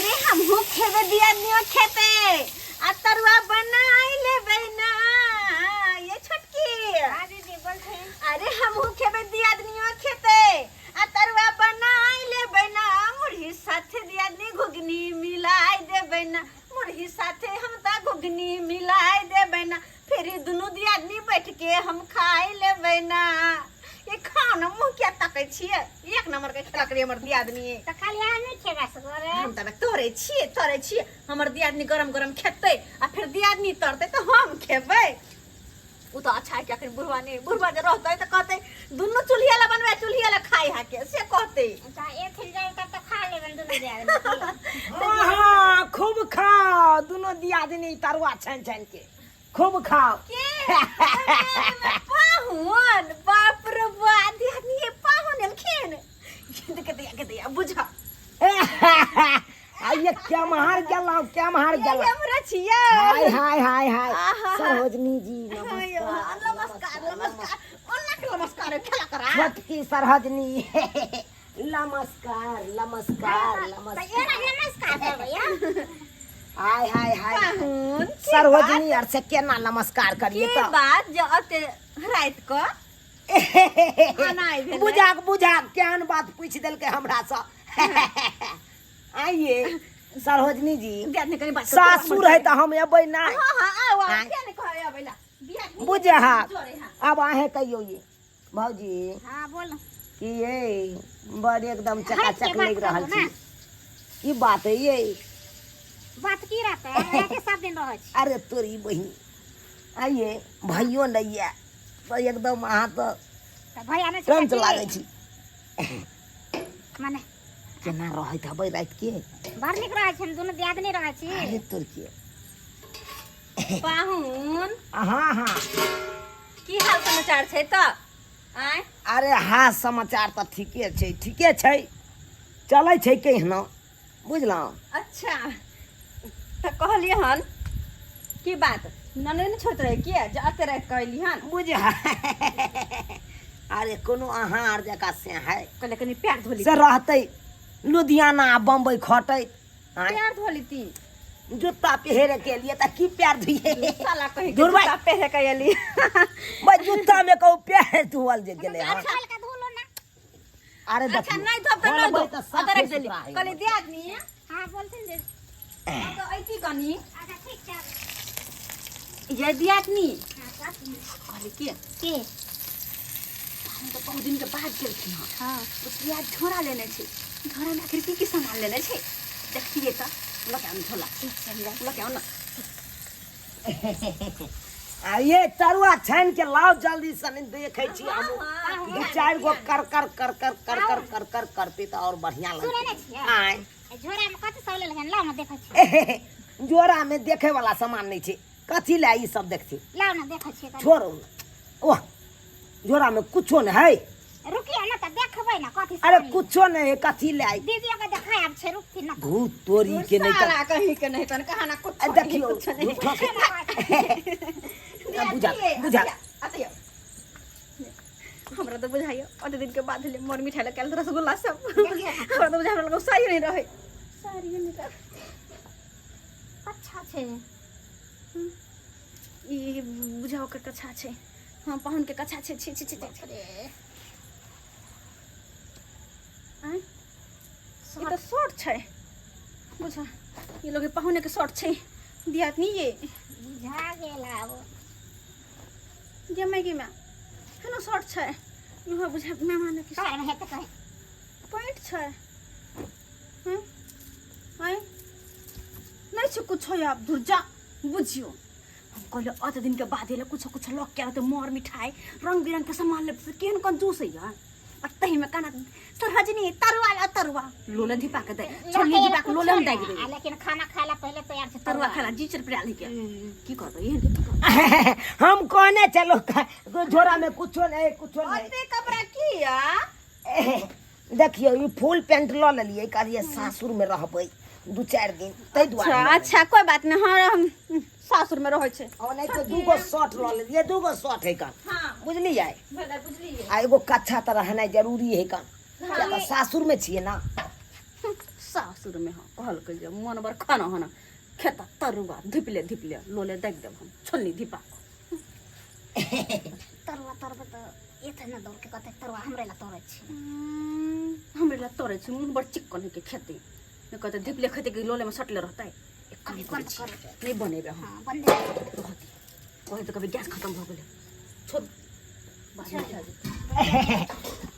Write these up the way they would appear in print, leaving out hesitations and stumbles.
अरे हमहू खेबे दिया नियो खेते आ तरुआ बनाई लेबे ना ये छोटकी। हां दीदी बोलते। अरे हमहू खेबे दिया नियो खेते आ तरुआ बनाई लेबे ना मुरही साथे दिया नी घुगनी मिलाई देबे ना मुरही साथे हम ता घुगनी मिलाई देबे ना फिर दुनु दिया नी बैठ के हम खाई लेबे ना। ये खाना मुंह क्या तकै छिए एक नंबर के खेला करे हमर दियादनी त खाली आने खेबा सगरे हम तबे तोरे छिए हमर दियादनी गरम गरम खेतै आ फिर दियादनी तरतै त हम खेबै। उ त अच्छा है क्या कर बुढ़वा जे रहतै त कहतै दुनु चूल्हिया ला बनबै चूल्हिया ला खाई हाके से कहतै। त ए थिन जाय त खा लेबन दुनु दियादनी। हां खूब खाओ दुनु दियादनी तरुआ छन छन के खूब खाओ। के पाहुन बाप रे बा दियादनी ये पाहुन एलखिन के दे बुझा ये क्या मार गेलौ ये हमरा छियै। हाय हाय हाय हाय आहा। सरोजनी जी नमस्कार नमस्कार खेला करा छोटकी सरोजनी नमस्कार नमस्कार त नमस्कार एरा नमस्कार करबैया। हाय हाय हाय पाहुन सरोजनी और से केना नमस्कार करिए के तो बात जो अते रात को खाना आइ भेलै। बुझाक केहन बात पूछ देलकै हमरा से। आइए सरोजनी जी दियादनी कनी बात सासुर है तो हम अबै ना। हां हां आओ आँय। क्या नहीं कहै अबैला दियादनी बुझा जोरे हां अब आहे कहियो ये भौजी हां बोल। कि ये बड़ एकदम चकाचक के बात लग रहल करू ना। छी ई बात है ये बात की रहते है एके सब दिन रहै छी। अरे तोरी बहिन आइए भाइयो नहीं है तो एकदम अहाँ तो त भैया ने तुरंत लागे छी माने केना रहत हबै रात के बाहर निक रहै छी दुनु दियादनी रहै छी। अरे तोर के पाहुन हाँ हाँ की हाल समाचार छै त आय अरे हाँ समाचार तो ठीके छै चलै छै केहनो बुझलौं। अच्छा त कहलिए हन की बात नने ने छोट रहे के जे अते रात कहली हन बुझा अरे कोनो अहाँ आर जका से है कहले कनी पैर धोली से रहतै लुधियाना बम्बई खटै पैर धोली ती जूता पहरे के लिए त की पैर धुए साला कहीं के दुर्बा- जूता पहरे के एली बस जूता में कहू पैर धुअल जे गेले हन। अच्छा हल्का धुलो ना। अरे अच्छा नहीं धोब त नहीं धोब अते रख देली कहले दियादनी हां बोलथिन जे तो ऐती कनी अच्छा ठीक छै। ये दियादनी हां काट कहले के के हम तो बहुत दिन के बाद गेलखिन हन हां उसलिए आज झोरा लेने छे झोरा में आखिर की सामान लेने छे देखिए त लके हम झोला लके आउ न आ ये तरुआ छान के लाओ जल्दी सन देखे छी हम दू चार गो कर करते तो और बढ़िया सुनै लगते नै छियै आय झोरा में कथि सब लेलहन लाउ ना देखै छी। जोरा में देखे वाला सामान नहीं छे कथी ले ई सब देखती लाउ ना देखै छी। छोड़ो ओह जोरा में कुछो नहीं है। रुकिए ना त देखबै ना कथि सब। अरे कुछो नहीं है कथी ले आई दीदी के देखाय आब छै रुकथि ना। भूत तोरी के नहीं साला कहीं के नहीं तन कहा ना कुछ देखियो झूठो के बुझा आते हमरा तो बुझाइयो अते दिन के बाद ले मोर मिठाई लगे रसगुल्ला सब हमरा तो बुझा हमरा लगे सारी नहीं रहे सारी नहीं रहे अच्छा छे ई बुझाओ के कच्छा छे हां पाहुन के कच्छा छे छी छी छी रे आय ये तो शॉर्ट छे बुझा ये लोग पाहुने के शॉर्ट छे दियादनी ये बुझा गेल आब। जे मैगी में है ना शॉर्ट छे इहो बुझा मेहमान के काय में हेते कहि पॉइंट छे आय नहीं छे कुछ आप दुर्जा बुझियो हम कहले अत दिन के बाद ले कुछ लग के तो मोर मिठाई रंग बिरंग के सामान ले केहन कंजूस है यार और तही में काना सरहजनी तरुआ लोलन धिपा के दे छोली धिपा के लोलन दे दे लेकिन खाना खाला पहले तैयार छै तरुआ खाना जी चर प्याल के की करबे एहन के हम कहने चलो झोरा में कुछो नहीं अते कपड़ा किया देखियो ये फुल पैंट ल लेलिए कहलिए सासुर में रहबै 2-4 दिन तै दुआरे अच्छा कोई बात नहीं हां हम सासुर में रहै छे और नहीं तो 2 गो शर्ट ल लेलिए 2 गो शर्ट है का हां बुझलिए बुझलिए आ एगो कच्छा त रहना जरूरी है का क्या तो सासुर में छिए ना सासुर में हाँ कहल के जे मन बर खाना होना खेता तरुआ धिपले लोले देख देब हम छोलनी धिपा तरुआ तरबे तो एते न दौड़ के कहते तरुआ हमरे ला तोड़े छी हमरे ला तोड़े छी मुंह बड़ चिक्कन के खेती ने कहते धिपले खेते के लोले में सटले रहता है अभी बंद कर दे नहीं बनेबे हम हां बंद रहती ओहे तो कभी गैस खत्म हो गेले छोड़ बाद में खा जेतै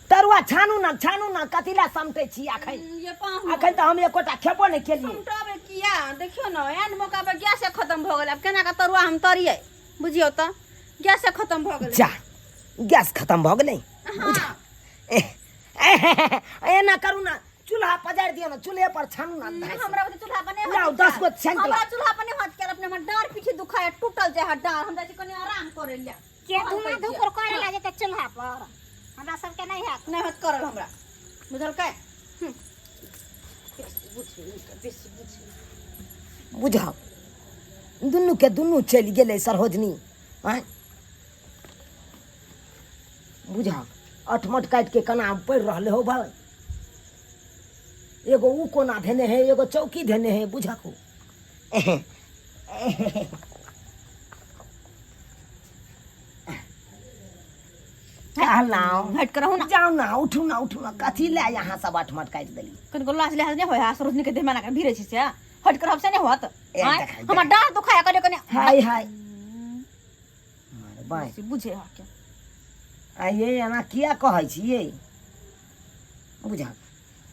तरुआ छानू ना कथिला समटे छी अखन ये पाहु अखन तो हम एकोटा खेबो नहीं केलिए समटाबे किया देखियो न एन मौका पे गैस खत्म हो गेल अब केना का तरुआ हम तरिए बुझियो त गैस खत्म हो गेल जा गैस खत्म भ गेलै हां एना करू ना चूल्हा पजाड़ दियो ना चूल्हे पर छानू ना हमरा बते चूल्हा पर नहीं लाओ 10 गो छान के हमरा चूल्हा पर नहीं हाथ कर अपने में डार पीछे दुखाए टूटल जाय है डार हमरा कनी आराम करे ले के धुआं धुकर करे ला जेते चूल्हा पर हमरा सब के नहीं हाथ नहीं हाथ करल हमरा बुझल के बुझाओ दुनू के दुनू चलि गेलै सरोजनी हैं बुझाओ अठमट काट के कना पड़ रहले हो भाई एगो ऊ कोना धेने है एगो चौकी धेने है बुझाको कहलाओ हट करहु ना जाओ ना उठू ना कथी ले यहाँ सब अठमट काट देली कनको लाज ले नहीं होय सरोजनी के देह में ना भीरे छी से हट कर हमसे नहीं होत देखा, हमरा डार दुखाया करे कने हाय मारे बाय बुझे हा क्या आ ये एना किया कहै छी ये बुझा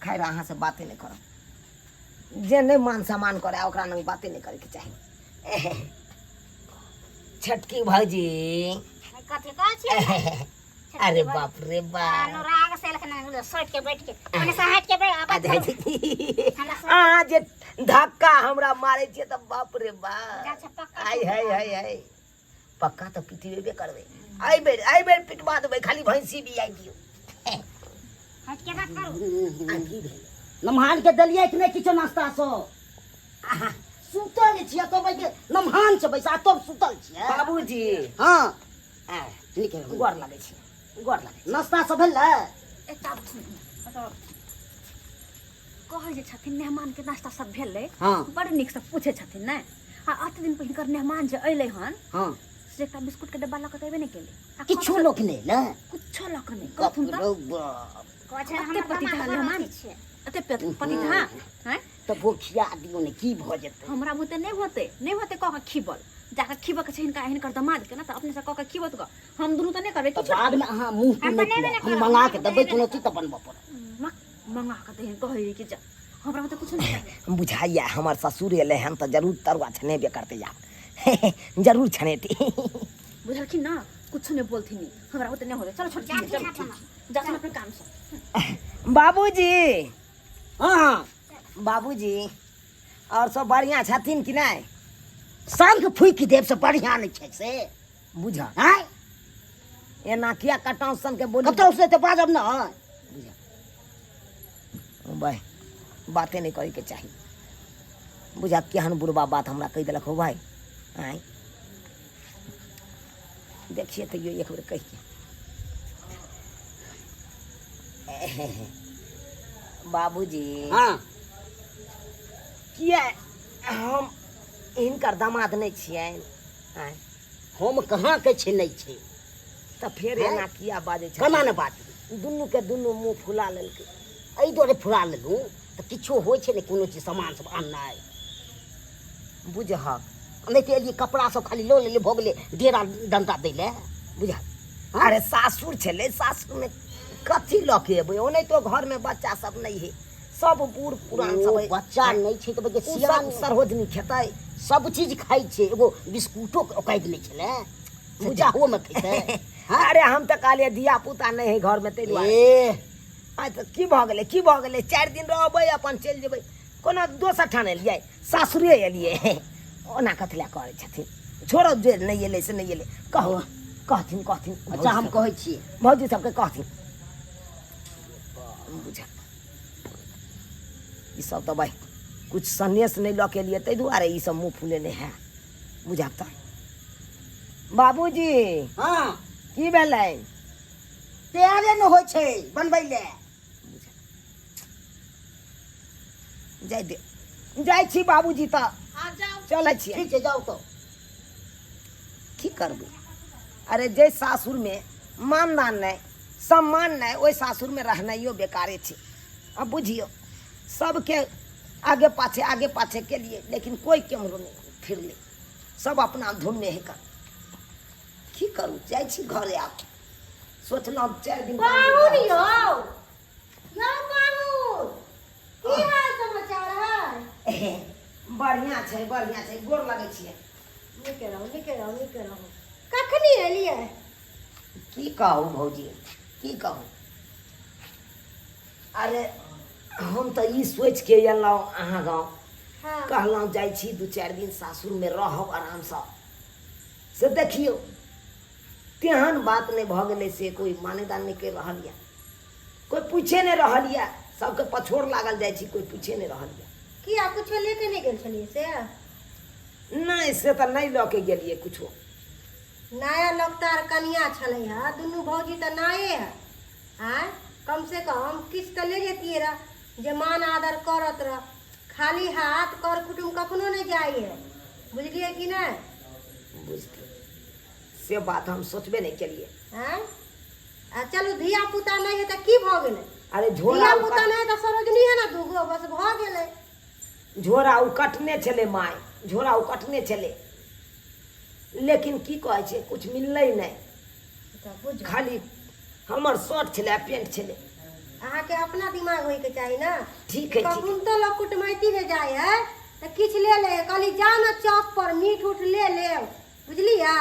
खैर अहाँ से बातें नहीं करब जे नहीं मान सम्मान करे ओकरा नहीं बातें नहीं करे के चाहिए छटकी भौजी कथि कहै छी अरे बाप रे बाप अनुराग से लखन सोच के बैठ के मने से हट के बैठ आ जे धक्का हमरा मारे छिए त बाप रे बाप अच्छा पक्का हाय पक्का तो पिटिबे करबे आई बेर पिटवा देबै खाली भैंसी भी आई दियो हट के बात करू नमहान के दलिया कि नहीं किछो नाश्ता सो सुतल छियै कहबै के नमहान से बैसा तब सुतल छियै बाबूजी हां आ ठीक है गोर लागै छी गोर लागै नाश्ता सब भेल एकटा कहै जे छथिन मेहमान के नाश्ता सब भेलै हां बड़ नीक से पूछे छथिन नै आ 8 दिन पहिनकर मेहमान जे अइलै हन हां से एकटा बिस्कुट के डब्बा लक एबे नहीं केले किछो लोक नहीं ले कुछो लक नहीं कहथुन त कहै अते पति था मेहमान अते पति था हैं तो भूखिया दियो ने की भ जेतै हमरा बुते नहीं होते कह के खिबल जाके खिब के छै हिनकर दमाद के ना त अपने से कह के खिबत ग हम दुनु त नहीं करबे तो बाद में अहाँ मुंह पे नहीं हम मंगा के देबै कोनो चीज त बनबो पर मंगा के दे कहै कि जा हमरा बुते कुछ नहीं बुझाइया हमर ससुर एले हन त जरूर तरुआ छनेबे करते जा जरूर छनेती बुझलखिन ना कुछ नहीं बोलथिन हमरा बुते नहीं होते चलो छोड़ जा अपने काम से बाबूजी हां बाबूजी और सब बढ़िया छथिन कि नहीं सांग फुई देव से बढ़िया नहीं छै से बुझा हैं एना किया कटाउ सन के बोली कतौ से त बाजब ना बुझा भाई बातें नहीं करे के चाहिए बुझा केहन बुढ़बा बात हमरा कह देलक हो भाई आई देखिए तो ये एक बेर कहिए बाबूजी हां किया हम इनकर दामाद नहीं छियै आय हम कहाँ के छै नहीं छै त फिर एना किया बाजे छै केना ने बात दुनू के दुनू मुंह फुला लेलकै एहि दुआरे फुरा लेलू तो किछो होइ छै ने कोनो चीज सामान सब आननाइ बुझहक नहीं तो एलिए कपड़ा सब खाली लो ले भो गेले डेरा डंटा दै ले बुझा अरे सासुर छले सासुर में कथी लके एबै ओने तो घर में बच्चा सब नहीं है सब बूढ़ पुरान सब है बच्चा नहीं छै तो बगे सियान सरहोजनी खेतै सब चीज खाई छै एगो बिस्कुटो काट ले छले बुझा हो में खेतै अरे हम तो कहलिए धिया पुता नहीं है घर में तै ए आ तो की भ गेलै 4 दिन रहबै अपन चलि जेबै कोनो दोसर ठान एलियै सासुरे एलियै ओना कथला करै छथिन छोड़ो जे नहीं एलै से नहीं एलै कहो कहथिन अच्छा हम कहै छियै भौजी सबके कहथिन बुझा ई सब तो भाई कुछ सन्यास नहीं लऽ के लिए तै दुआरे ई सब मुँह फूले नहीं है बुझा त बाबूजी हां की भेलै तैयारे न होइ छै बनबै ले जाय दे जाइ छी बाबूजी तऽ आ जाओ चलै छियै ठीक छै जाओ तो की करबै अरे जे सासुर में मानदान नहीं सम्मान नहीं ओहि सासुर में रहनाइयो बेकारे छै अब बुझियो सबके आगे पाछे के लिए लेकिन कोई केम्हरो नहीं फिरले सब अपना धुन में है कर की करू जाइ छी घरे आब सोचलहुँ 4 दिन पाहुन यौ पाहुन की हाल समाचार है बढ़िया छै गोर लगै छियै नीके रहू कखनी एलियै की कहू भौजी की कहू अरे हम तऽ ई सोच के एलहुँ अहाँ गाँव हाँ कहलहुँ जाइ छी 2-4 दिन सासुर में रहब आरामसँ से देखियौ तेहन बात नहीं भऽ गेलै से कोई मानेदान नहीं कर रहल यऽ कोई पूछे नहीं रहल यऽ सबके पछोड़ लागल जाइ छी कोई पूछे नहीं रहल यऽ किया कुछो लेके नहीं गेल छलियै से नहीं से तऽ नहीं लऽ के गेलियै कुछो नया लगतार कनिया छलै है दुनू भौजी तऽ नये है आय कम से कम किछ तऽ ले जेतियै रह जे मान आदर करत रह खाली हाथ कर कुटुम कखनो नहीं जाई है बुझलियै कि नहीं बुझलियै से बात हम सोचबे नहीं केलियै आय आ चलू धिया पुता नहीं है तऽ की भऽ गेलै अरे धिया पुता नहीं तऽ सरोजनी है ना दूगो बस भऽ गेलै झोरा उ कटने छलै माय झोरा उ कटने छलै लेकिन की कहै छै कुछ मिललै नहीं तऽ बुझ खाली हमर शर्ट छलै पेंट छलै अहाँके अपना दिमाग होइके चाही ना ठीक है ठीक कखन तो लोग कुटमैती में जाए है तो किछ ले ले कहली जा ना चौक पर मीट उठ ले ले बुझलियै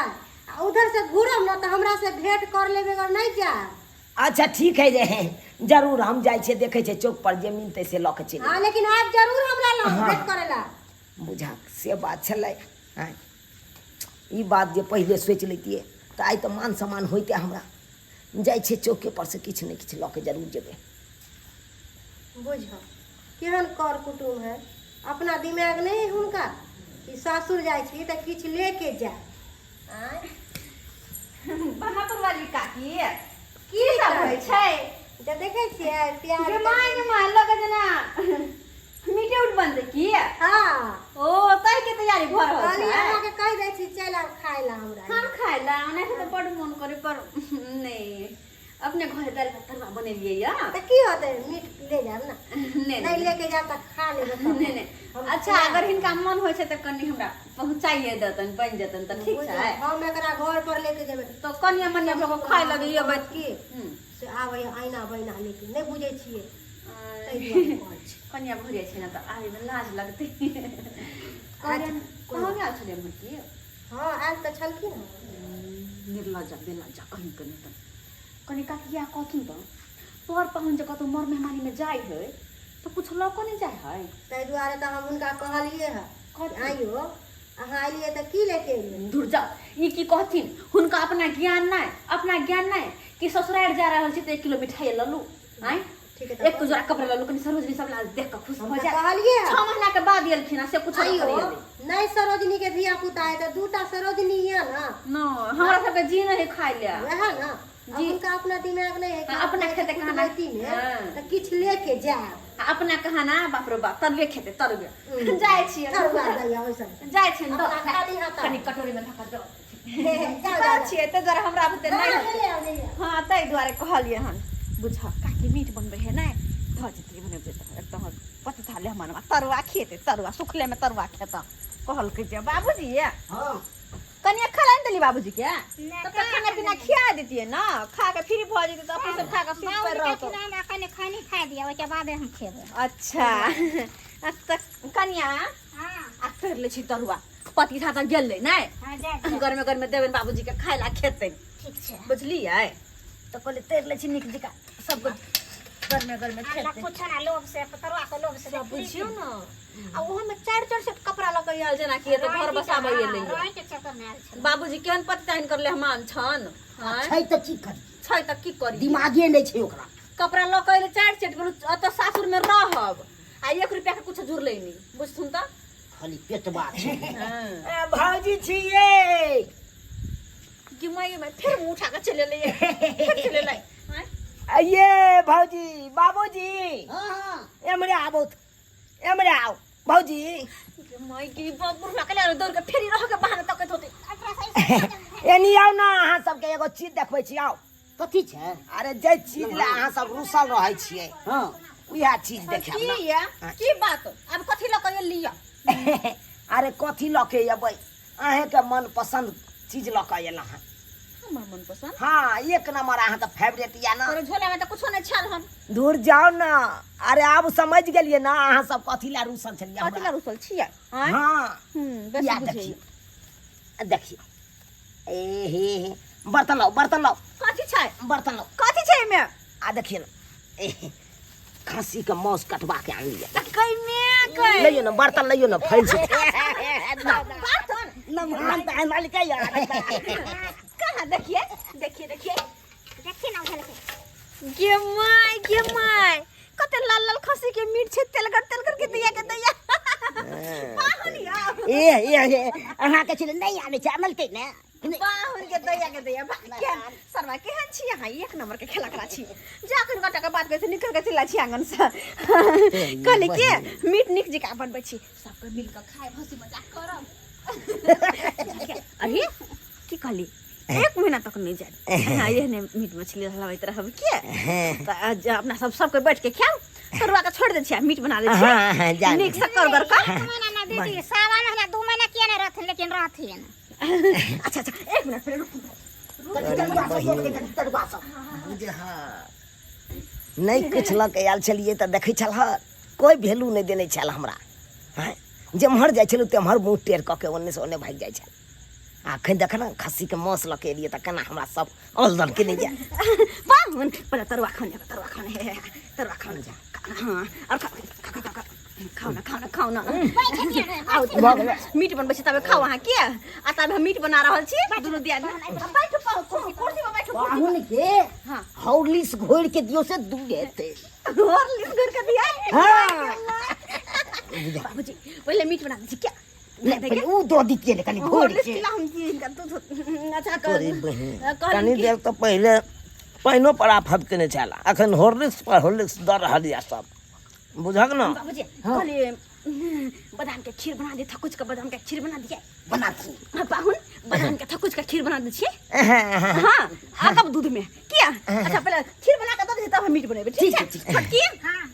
आ उधर से घूरम ना तो हमरा से भेंट कर लेबे अगर नहीं जा अच्छा ठीक है जे जरूर हम जाइ छियै देखै छियै चौक पर जे मिलतै से लऽ के चलि हाँ लेकिन आप जरूर हमरा लग हाँ। भेंट करेला बुझा से बात छलै आँय ई बात जे पहिले सोचि लैतियै तऽ आइ तऽ मान सम्मान होइते हमरा जाइ छियै चौके पर से किछु ने किछु लऽ के जरूर जेबै बुझ केहन कर कुटुम है अपना दिमाग नहीं है हुनका कि सासुर जाइ छी तऽ किछ लेके जाए आय बहापुर वाली काकी की सब होइ छै जे देखै छियै प्याज जे माय लगे जेना मीटे उठ बनतै की हाँ ओ तै के तैयारी भऽ रहल कहली छै अहाँके कहि दै छी चलि आब खाय ला हमरा हम खाय ला ओना तऽ बड़ मोन करे पर नहीं अपने घरे दाल भात तरुआ बनेलियै या तऽ की होतै मीट ले जाब ना नहीं नहीं लेके जाब तऽ खा लेबै सब। नहीं अच्छा अगर हिनका मन होइ छै तऽ कनी हमरा पहुंचाइए देतन बन जेतन तऽ ठीक छै हम एकरा घर पर लेके जेबै तो कनिया मनिया भगो खाय लगे ये बात की की से आबै आइना बैना लेके नहीं बुझै छियै तै दुआरे कहै छी। कनिया भरे छै ना तऽ आबै में लाज लगतै कहाँ गेल छलै हमर की हाँ आयल तऽ छलखिन निर्लज्जा बेलज्जा कहीं कहीं त कनी काकिया कहथिन त पर पाहुन जे कतौ मर मेहमानी में जाय है तो कुछ लको नहीं जाय है तै दुआरे तऽ हम हुनका कहलियै है कथी? आइयो अहाँ एलियै तऽ की लेके एलियै दूर जा ई की कहथिन हुनका अपना ज्ञान नहीं कि ससुराल जा रहल छी त 1 किलो मिठाई ललू आय ठीक है एक जोड़ा कपड़ा ललू कनी सरोजनी सब ला देख के खुश हम हो तऽ जा कहलियै है 6 महीना के बाद एलखिन से कुछ आइयो नहीं नहीं सरोजनी के धिया पुता है तऽ दूटा सरोजनी है ना न हमरा सब के जी नहीं खाय ले वह ना जी। उनका अपना दिमाग नहीं है कि हाँ, अपना खेते कुटुमैती खाना। में हाँ। तो किछ लेके जाए अपना कहना बाप रे बाप तरुए खेते तरुए जाय छी तरुआ दैया ओइसन जाय छी अपना खाली हाथ कनी कटोरी में धक्का दो जा, जा। छियै ते दुआरे हमरा बुते नहीं हाँ, होतै। ले आओ, ले आओ। हाँ तै दुआरे कहलियै हन बुझ काकी मीट बनबै है नै भ जेतै बनेबै त एकदम पति थाले हमनवा तरुआ खेते तरुआ सुखले में तरुआ खेता कहलकै जे बाबूजी हाँ कनिया खा देली बाबूजी के तब तक खाना पीना खिया देतियै ना खा के फ्री भ जेतै त अपन सब खा के सुत पर रहतो अखन खानी खा दिया ओके बाद हम खेबै अच्छा त कनिया आ कर ले छी तरुआ पति था त गेलै नै हां जा घर में देबन बाबूजी के खाय ला खेतै ठीक छै बुझलियै तो कहले तेर ले छी निक जिका सब घर में खेतै कुछ ना लोभ से तरुआ के लोभ से सब बुझियो ना आ ओहो में 4 सेट कपड़ा लक आयल जेना कि त घर बसाबै एलै रोय के चक्कर में आयल छै बाबूजी केहन पति ताइन करले हमान छन हैं छै तऽ की करी छै त की करी दिमागे नहीं छै ओकरा कपड़ा लक आइले 4 सेट बोलू अत सासुर में रहब आ 1 रुपया के कुछ जुरलै नहीं बुझथुन त खाली पेटवा छै हां भौजी छियै कि मैं फिर मुंह उठा के चले ले फिर चले ले हैं ये भौजी बाबूजी हाँ हाँ एमरे आबो एमरे आओ भौजी मैं की बुढ़ में अकेले दौड़ के फेरी रह के बहाना तकत होते एनी आओ ना अहाँ सबके एगो चीज देखबै छी आओ कथी छै अरे जे चीज ला अहाँ सब रुसल रहै छियै हाँ उएह चीज देखाब की ना या की बात अब कथी ल के लिया अरे कथी लऽ के अबै अहेंके मन पसंद चीज लऽ के अयलहुँ हँ हमर मन पसंद हाँ एक नंबर अहाँके फेवरेट या ना तोरे झोला में त कुछो नहीं छल हम दूर जाओ ना अरे आब समझ गेलियै ना अहाँ सब कथी ला रुसल छलियै कथी ला हमरा। रुसल छियै हैं हाँ बेसी या बुझे देखिए देखिए ए हे बर्तन लाओ कथी छै बर्तन लाओ कथी छै में आ देखिए ना ए खस्सी के मांस कटवा के आन लिया त कई में कई लइयो ना बर्तन लइयो ना फैल छै बर्तन नमहान त मालिक यार कहां देखिए देखिए ना के माय कते लाल लाल खसी के मीट छै तेलगर के दिया के दैया बाहुनिया ए अहाँ के छले नहीं आने छै अमल के ने बाहुन के दैया सरवा केहन छी अहाँ एक नंबर के खेला करा छी जाकर गटा के बात करे निकल के चला छी आंगन से कहले के मीट निक जिका बनबै छी सबके मिल के खाए हंसी मजाक करब अरे की कहली एक महीना तक नहीं जाए हाँ ये ने मीट मछली हलवाइत रहब के त आज अपना सबके बैठ के खाओ तरुआ के छोड़ दे छी मीट बना दे छी हाँ, जा निक से कर कर महीना ना दीदी सावन हला 2 महीना किया नहीं रहथिन लेकिन रहथिन अच्छा एक मिनट फिर नहीं कुछ लऽ के आयल छलियै तऽ देखै छलह कोई वैल्यू नहीं देने छल हमरा हैं जेम्हर जाइ छलहुँ तेम्हर मुँह टेढ़ कऽ के ओन्ने से ओन्ने भागि जाइ छल आ अखन देख ना खस्सी के मांस लऽ के एलियै तऽ केना हमरा सब अलदन के नहीं जाय बाहुन पहले तरुआ खाने जा हाँ और खाओ ना मीट बनबै छी तबे खाओ अहाँ के आ तबे हम मीट बना रहल छी दुनू दिया बैठो कुर्सी पे बैठो बाहुन के हाँ हॉर्लिक्स घोर के दियो से दूर हेते और लिस कर के दिया हाँ बाबूजी पहले मीट बना दीजिए क्या नहीं ऊ दो दी के कनी घोर लिस के खिला हम जी दूध अच्छा कर अरे बहिन कनी देर तऽ पहिले पानिओ पर आफत केने छल अखन हॉर्लिक्स दऽ रहल यऽ सब बुझक न बाबूजी कहले बादाम के खीर बना दे थकुच के बादाम के खीर बना दिए बना दी बाहुन बादाम के थकुच के खीर बना दे छिए हाँ आ कब दूध में किया अच्छा पहले खीर बना के दे तब हम मीट बनेबे ठीक है छोटकी हां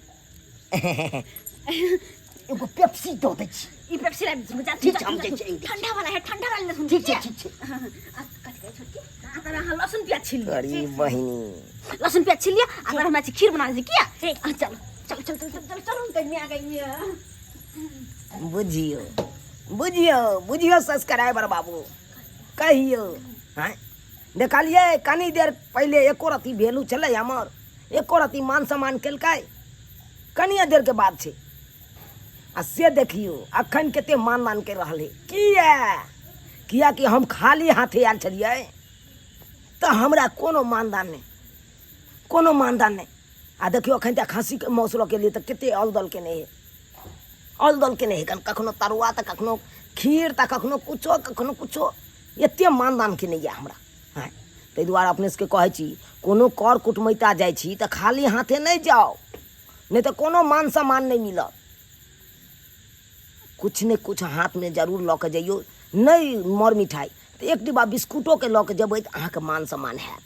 एगो पेप्सी दो दे छी ई पेप्सी ला मजा ठीक हम दे छी ठंडा वाला है ठंडा वाला सुन ठीक है कट गई छोटकी अगर हम लहसुन प्याज छील लिया अरे बहिनी लहसुन प्याज छील लिया अगर हम आज खीर बना दे किया चलो हम कहीं आ गई बुझियो सब्सक्राइबर बाबू कहियो हैं देखलिए कनी देर पहले एको रती वैल्यू चले हमर एको रती मान सम्मान केलकै कनिए देर के बाद छै आ से देखियो अखन कते मान के रहल है किया कि हम खाली हाथे आयल छलियै तऽ हमरा कोनो मानदान नहीं आ देखियो अखन तक खस्सी के मौस के लिए तऽ कते अलदल के नहीं है कखनो तरुआ तऽ कखनो खीर तऽ कखनो कुछो एते मानदान के नहीं है हमरा हाँ ताहि दुआरे अपने सबके कहै छी कोनो कर कुटमैता जाइ छी तऽ खाली हाथे नहीं जाओ नहीं तो कोनो मान सम्मान नहीं मिलत कुछ ने कुछ हाथ में जरूर लऽ के जाइयो नहीं मर मिठाई तो एक डिब्बा बिस्कुटो के लऽ के जेबै तऽ अहाँके मान सम्मान हैत